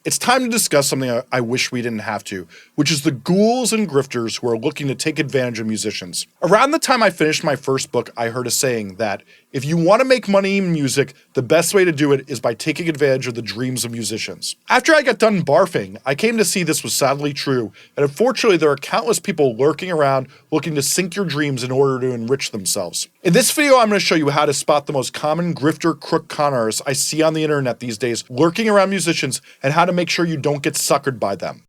It's time to discuss something I wish we didn't have to, which is the ghouls and grifters who are looking to take advantage of musicians. Around the time I finished my first book, I heard a saying that if you want to make money in music, the best way to do it is by taking advantage of the dreams of musicians. After I got done barfing, I came to see this was sadly true, and unfortunately there are countless people lurking around looking to sink your dreams in order to enrich themselves. In this video, I'm going to show you how to spot the most common grifter crook con artists I see on the internet these days lurking around musicians and how to make sure you don't get suckered by them.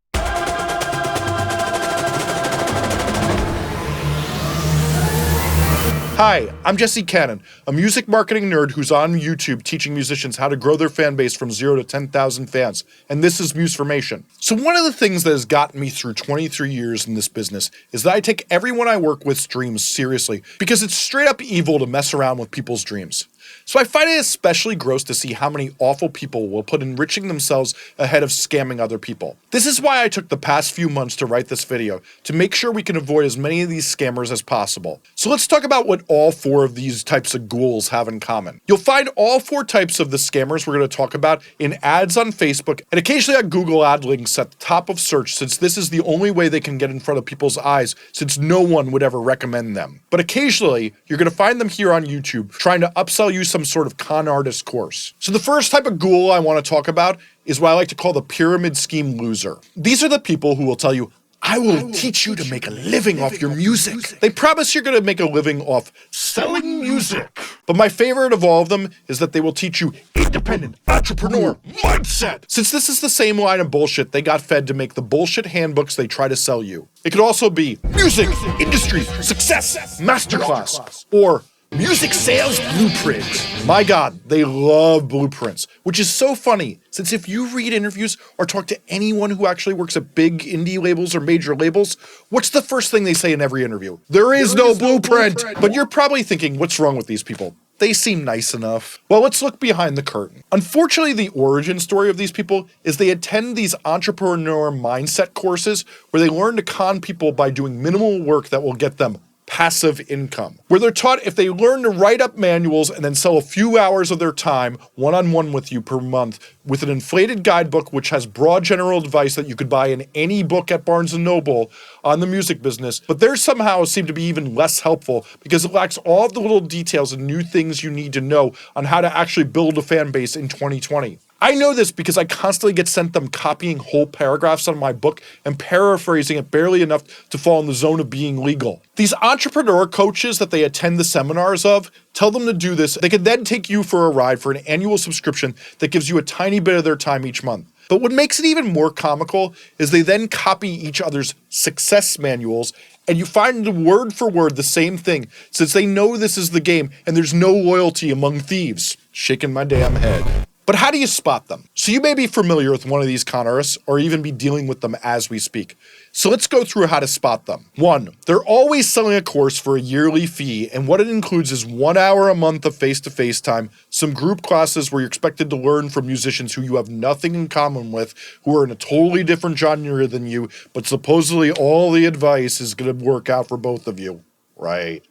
Hi, I'm Jesse Cannon, a music marketing nerd who's on YouTube teaching musicians how to grow their fan base from 0 to 10,000 fans, and this is Musformation. So one of the things that has gotten me through 23 years in this business is that I take everyone I work with's dreams seriously, because it's straight up evil to mess around with people's dreams. So I find it especially gross to see how many awful people will put enriching themselves ahead of scamming other people. This is why I took the past few months to write this video, to make sure we can avoid as many of these scammers as possible. So let's talk about what all four of these types of ghouls have in common. You'll find all four types of the scammers we're going to talk about in ads on Facebook and occasionally on Google ad links at the top of search, since this is the only way they can get in front of people's eyes, since no one would ever recommend them. But occasionally, you're going to find them here on YouTube trying to upsell you some sort of con artist course. So the first type of ghoul I want to talk about is what I like to call the pyramid scheme loser. These are the people who will tell you, I will teach you to make a living off your music. They promise you're going to make a living off selling music. But my favorite of all of them is that they will teach you independent entrepreneur mindset. Since this is the same line of bullshit they got fed to make the bullshit handbooks they try to sell you. It could also be music, industry, success, masterclass, or music sales blueprint. My God, they love blueprints, which is so funny, since if you read interviews or talk to anyone who actually works at big indie labels or major labels, what's the first thing they say in every interview? There is no blueprint. But you're probably thinking, what's wrong with these people? They seem nice enough. Well, let's look behind the curtain. Unfortunately, the origin story of these people is they attend these entrepreneur mindset courses where they learn to con people by doing minimal work that will get them passive income, where they're taught if they learn to write up manuals and then sell a few hours of their time one-on-one with you per month with an inflated guidebook which has broad general advice that you could buy in any book at Barnes & Noble on the music business, but theirs somehow seem to be even less helpful because it lacks all of the little details and new things you need to know on how to actually build a fan base in 2020. I know this because I constantly get sent them copying whole paragraphs on my book and paraphrasing it barely enough to fall in the zone of being legal. These entrepreneur coaches that they attend the seminars of tell them to do this. They can then take you for a ride for an annual subscription that gives you a tiny bit of their time each month. But what makes it even more comical is they then copy each other's success manuals, and you find word for word the same thing, since they know this is the game and there's no loyalty among thieves. Shaking my damn head. But how do you spot them? So you may be familiar with one of these con artists or even be dealing with them as we speak. So let's go through how to spot them. 1. They're always selling a course for a yearly fee, and what it includes is 1 hour a month of face-to-face time, some group classes where you're expected to learn from musicians who you have nothing in common with, who are in a totally different genre than you, but supposedly all the advice is going to work out for both of you. Right.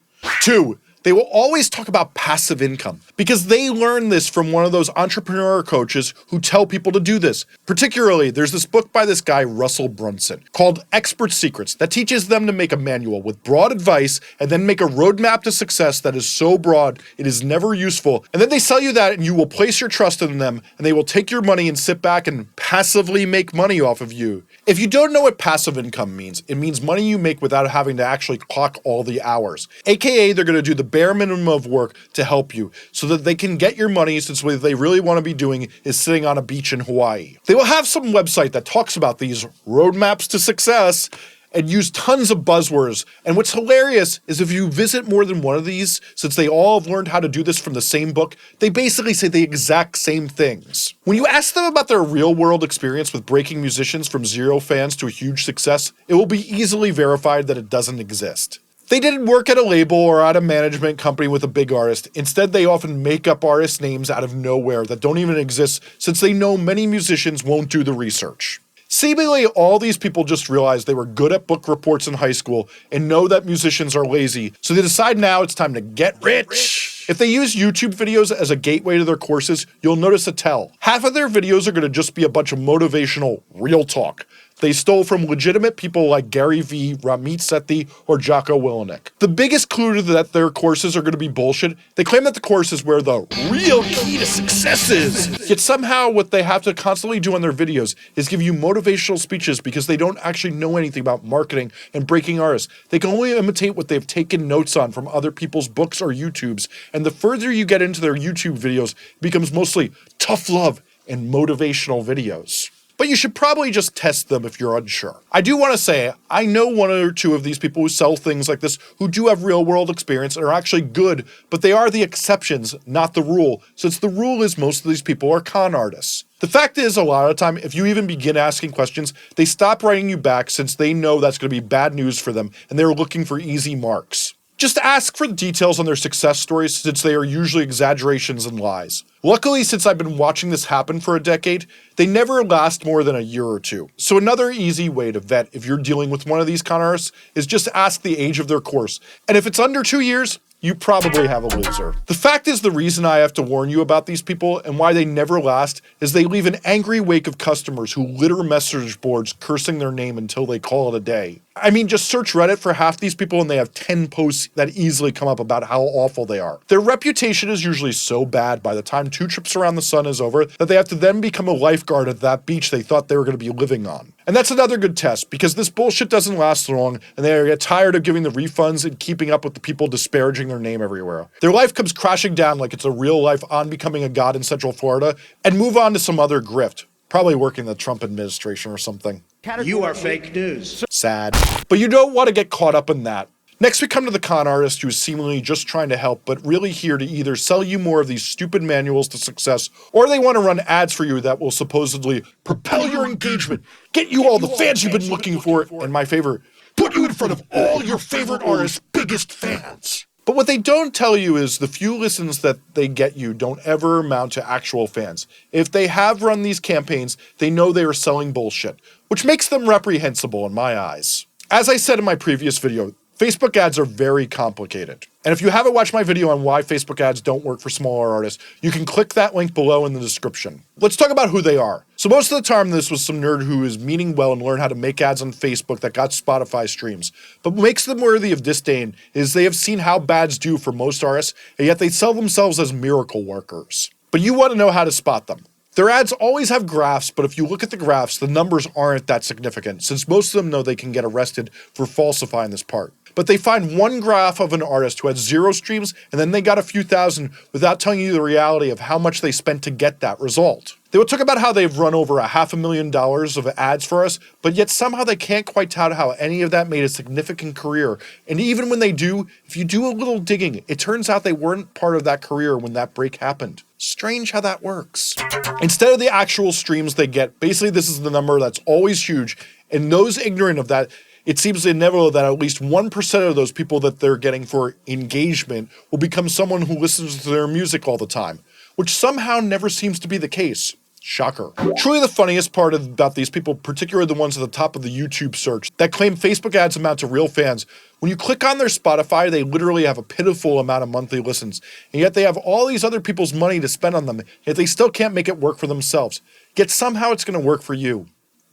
2. They will always talk about passive income because they learn this from one of those entrepreneur coaches who tell people to do this. Particularly, there's this book by this guy, Russell Brunson, called Expert Secrets that teaches them to make a manual with broad advice and then make a roadmap to success that is so broad it is never useful. And then they sell you that and you will place your trust in them and they will take your money and sit back and passively make money off of you. If you don't know what passive income means, it means money you make without having to actually clock all the hours. AKA, they're going to do the bare minimum of work to help you so that they can get your money, since what they really want to be doing is sitting on a beach in Hawaii. They will have some website that talks about these roadmaps to success and use tons of buzzwords. And what's hilarious is if you visit more than one of these, since they all have learned how to do this from the same book, they basically say the exact same things. When you ask them about their real world experience with breaking musicians from 0 fans to a huge success, it will be easily verified that it doesn't exist. They didn't work at a label or at a management company with a big artist. Instead, they often make up artist names out of nowhere that don't even exist, since they know many musicians won't do the research. Seemingly, all these people just realized they were good at book reports in high school and know that musicians are lazy, so they decide now it's time to get rich. If they use YouTube videos as a gateway to their courses, you'll notice a tell. Half of their videos are going to just be a bunch of motivational real talk they stole from legitimate people like Gary Vee, Ramit Sethi, or Jocko Willenick. The biggest clue to that their courses are going to be bullshit, they claim that the course is where the real key to success is. Yet somehow what they have to constantly do on their videos is give you motivational speeches because they don't actually know anything about marketing and breaking artists. They can only imitate what they've taken notes on from other people's books or YouTubes, and the further you get into their YouTube videos, it becomes mostly tough love and motivational videos. But you should probably just test them if you're unsure. I do want to say, I know one or two of these people who sell things like this who do have real world experience and are actually good, but they are the exceptions, not the rule, since the rule is most of these people are con artists. The fact is, a lot of the time, if you even begin asking questions, they stop writing you back since they know that's going to be bad news for them and they're looking for easy marks. Just ask for the details on their success stories since they are usually exaggerations and lies. Luckily, since I've been watching this happen for a decade, they never last more than a year or two. So another easy way to vet if you're dealing with one of these con artists is just ask the age of their course. And if it's under 2 years, you probably have a loser. The fact is, the reason I have to warn you about these people and why they never last is they leave an angry wake of customers who litter message boards cursing their name until they call it a day. I mean, just search Reddit for half these people and they have 10 posts that easily come up about how awful they are. Their reputation is usually so bad by the time 2 trips around the sun is over that they have to then become a lifeguard at that beach they thought they were going to be living on. And that's another good test, because this bullshit doesn't last long and they get tired of giving the refunds and keeping up with the people disparaging their name everywhere. Their life comes crashing down like it's a real life on becoming a god in Central Florida and move on to some other grift. Probably working the Trump administration or something. You are fake news. Sad. But you don't want to get caught up in that. Next we come to the con artist who is seemingly just trying to help, but really here to either sell you more of these stupid manuals to success, or they want to run ads for you that will supposedly propel your engagement, get you all the fans you've been looking for, and my favorite, put you in front of all your favorite artists' biggest fans. But what they don't tell you is the few listens that they get you don't ever amount to actual fans. If they have run these campaigns, they know they are selling bullshit, which makes them reprehensible in my eyes. As I said in my previous video, Facebook ads are very complicated. And if you haven't watched my video on why Facebook ads don't work for smaller artists, you can click that link below in the description. Let's talk about who they are. So most of the time this was some nerd who is meaning well and learned how to make ads on Facebook that got Spotify streams. But what makes them worthy of disdain is they have seen how bads do for most artists, and yet they sell themselves as miracle workers. But you want to know how to spot them. Their ads always have graphs, but if you look at the graphs, the numbers aren't that significant, since most of them know they can get arrested for falsifying this part. But they find one graph of an artist who has 0 streams, and then they got a few thousand without telling you the reality of how much they spent to get that result. They will talk about how they've run over $500,000 of ads for us, but yet somehow they can't quite tout how any of that made a significant career. And even when they do, if you do a little digging, it turns out they weren't part of that career when that break happened. Strange how that works. Instead of the actual streams they get, basically this is the number that's always huge, and those ignorant of that, it seems inevitable that at least 1% of those people that they're getting for engagement will become someone who listens to their music all the time, which somehow never seems to be the case. Shocker. Truly the funniest part about these people, particularly the ones at the top of the YouTube search, that claim Facebook ads amount to real fans, when you click on their Spotify, they literally have a pitiful amount of monthly listens, and yet they have all these other people's money to spend on them, yet they still can't make it work for themselves. Yet somehow it's going to work for you.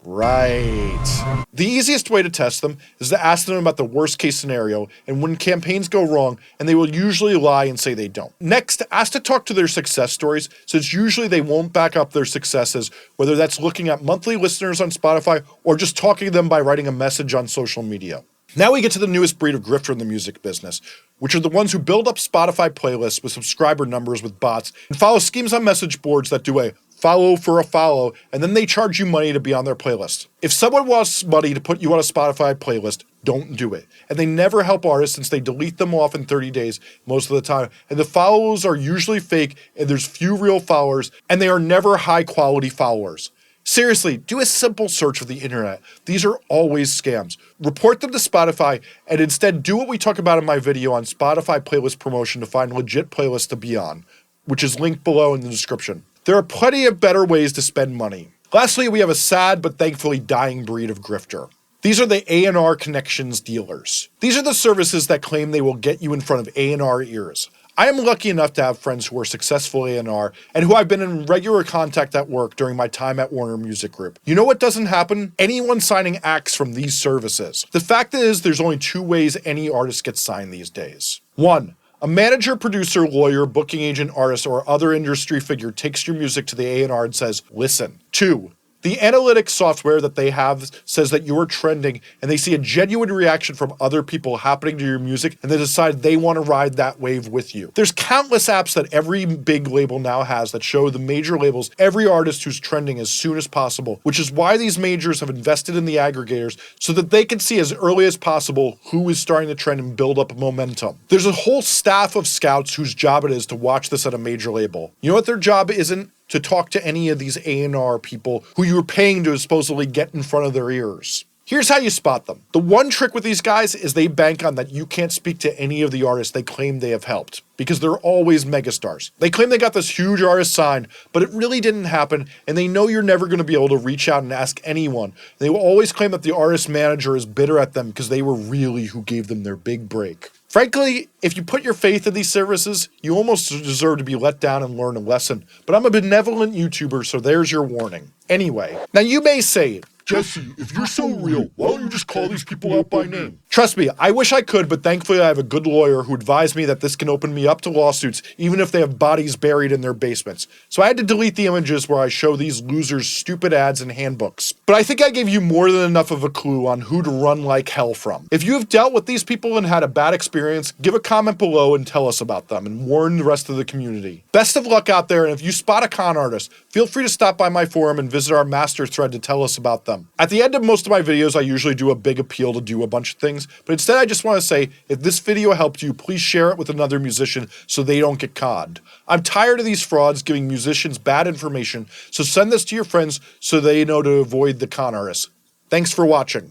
Right. The easiest way to test them is to ask them about the worst case scenario and when campaigns go wrong, and they will usually lie and say they don't. Next, ask to talk to their success stories, since usually they won't back up their successes, whether that's looking at monthly listeners on Spotify or just talking to them by writing a message on social media. Now we get to the newest breed of grifter in the music business, which are the ones who build up Spotify playlists with subscriber numbers with bots and follow schemes on message boards that do a follow for a follow, and then they charge you money to be on their playlist. If someone wants money to put you on a Spotify playlist, don't do it. And they never help artists since they delete them off in 30 days most of the time, and the follows are usually fake, and there's few real followers, and they are never high quality followers. Seriously, do a simple search of the internet. These are always scams. Report them to Spotify, and instead do what we talk about in my video on Spotify playlist promotion to find legit playlists to be on, which is linked below in the description. There are plenty of better ways to spend money. Lastly, we have a sad but thankfully dying breed of grifter. These are the A&R connections dealers. These are the services that claim they will get you in front of A&R ears. I am lucky enough to have friends who are successful A&R and who I've been in regular contact at work during my time at Warner Music Group. You know what doesn't happen? Anyone signing acts from these services. The fact is, there's only two ways any artist gets signed these days. 1. A manager, producer, lawyer, booking agent, artist, or other industry figure takes your music to the A&R and says, listen. 2. The analytics software that they have says that you're trending and they see a genuine reaction from other people happening to your music and they decide they want to ride that wave with you. There's countless apps that every big label now has that show the major labels every artist who's trending as soon as possible, which is why these majors have invested in the aggregators so that they can see as early as possible who is starting to trend and build up momentum. There's a whole staff of scouts whose job it is to watch this at a major label. You know what their job isn't? To talk to any of these A&R people who you're paying to supposedly get in front of their ears. Here's how you spot them. The one trick with these guys is they bank on that you can't speak to any of the artists they claim they have helped, because they're always megastars. They claim they got this huge artist signed, but it really didn't happen, and they know you're never going to be able to reach out and ask anyone. They will always claim that the artist manager is bitter at them because they were really who gave them their big break. Frankly, if you put your faith in these services, you almost deserve to be let down and learn a lesson. But I'm a benevolent YouTuber, so there's your warning. Anyway, now you may say, Jesse, if you're so real, why don't you just call these people out by name? Trust me, I wish I could, but thankfully I have a good lawyer who advised me that this can open me up to lawsuits even if they have bodies buried in their basements. So I had to delete the images where I show these losers stupid ads and handbooks. But I think I gave you more than enough of a clue on who to run like hell from. If you have dealt with these people and had a bad experience, give a comment below and tell us about them and warn the rest of the community. Best of luck out there, and if you spot a con artist, feel free to stop by my forum and visit our master thread to tell us about them. At the end of most of my videos, I usually do a big appeal to do a bunch of things, but instead I just want to say, if this video helped you, please share it with another musician so they don't get conned. I'm tired of these frauds giving musicians bad information, so send this to your friends so they know to avoid the con artists. Thanks for watching.